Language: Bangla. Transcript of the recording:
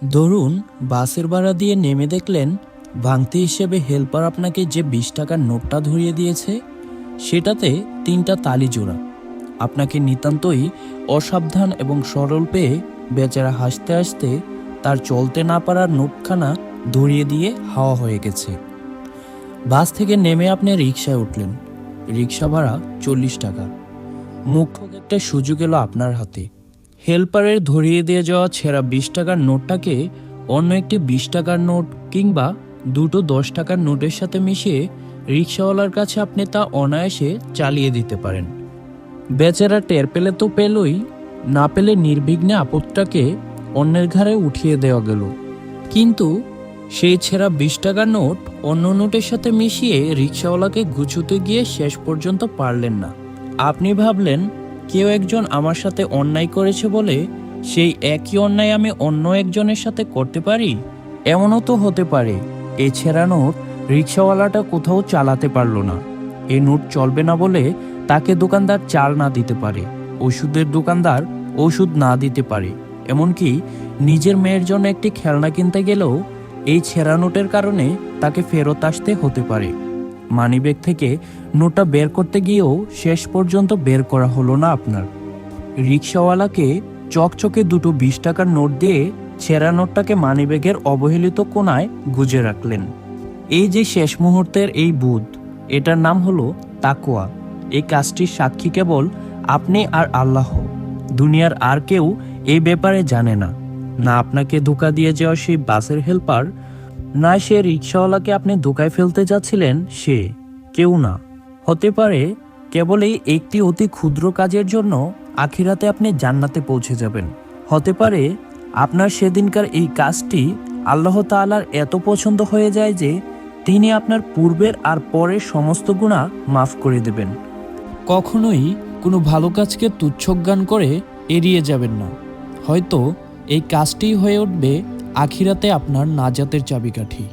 ধরুন বাসের ভাড়া দিয়ে নেমে দেখলেন ভাঙতি হিসেবে হেল্পার আপনাকে যে 20 টাকার নোটটা ধরিয়ে দিয়েছে সেটাতে 3টা তালি জোড়া। আপনাকে নিতান্তই অসাবধান এবং সরল পেয়ে বেচারা হাসতে হাসতে তার চলতে না পারার নোটখানা ধরিয়ে দিয়ে হাওয়া হয়ে গেছে। বাস থেকে নেমে আপনি রিকশায় উঠলেন। রিকশা ভাড়া 40 টাকা। মুখ্য একটা সুযোগ এলো আপনার হাতে। হেল্পারের ধরিয়ে দিয়ে যাওয়া ছেঁড়া 20 টাকার নোটটাকে অন্য একটি 20 টাকার নোট কিংবা দুটো 10 টাকার নোটের সাথে মিশিয়ে রিকশাওয়ালার কাছে আপনি তা অনায়াসে চালিয়ে দিতে পারেন। বেচারা টের পেলে তো পেলই, না পেলে নির্বিঘ্নে আপদটাকে অন্যের ঘাড়ে উঠিয়ে দেওয়া গেল। কিন্তু সেই ছেঁড়া 20 টাকার নোট অন্য নোটের সাথে মিশিয়ে রিকশাওয়ালাকে গুছোতে গিয়ে শেষ পর্যন্ত পারলেন না। আপনি ভাবলেন কেউ একজন আমার সাথে অন্যায় করেছে বলে সেই একই অন্যায় আমি অন্য একজনের সাথে করতে পারি? এমনও তো হতে পারে এই ছেঁড়া নোট রিকশাওয়ালাটা কোথাও চালাতে পারলো না, এই নোট চলবে না বলে তাকে দোকানদার চাল না দিতে পারে, ওষুধের দোকানদার ওষুধ না দিতে পারে, এমনকি নিজের মেয়ের জন্য একটি খেলনা কিনতে গেলেও এই ছেঁড়া নোটের কারণে তাকে ফেরত আসতে হতে পারে। মানিব্যাগ থেকে নোটটা বের করতে গিয়েও শেষ পর্যন্ত বের করা হলো না আপনার। রিকশাওয়ালাকে চকচকে দুটো 20 টাকার নোট দিয়ে ছেঁড়া নোটটাকে মানিব্যাগের অবহেলিত কোণায় গুজে রাখলেন। এই যে শেষ মুহূর্তের এই বুদ্ধ, এটার নাম হলো তাকওয়া। এই কাজটির সাক্ষী কেবল আপনি আর আল্লাহ। দুনিয়ার আর কেউ এই ব্যাপারে জানে না। না আপনাকে ধোঁকা দিয়ে যাওয়া সেই বাসের হেল্পার, না সে রিকশাওয়ালাকে আপনি ধোঁকায় ফেলতে যাচ্ছিলেন সে, কেউ না। হতে পারে কেবল এই একটি অতি ক্ষুদ্র কাজের জন্য আখিরাতে আপনি জান্নাতে পৌঁছে যাবেন। হতে পারে আপনার সেদিনকার এই কাজটি আল্লাহ তাআলার এত পছন্দ হয়ে যায় যে তিনি আপনার পূর্বের আর পরের সমস্ত গুনাহ মাফ করে দেবেন। কখনোই কোনো ভালো কাজকে তুচ্ছজ্ঞান করে এড়িয়ে যাবেন না। হয়তো এই কাজটিই হয়ে উঠবে আখিরাতে আপনার নাজাতের চাবিকাঠি।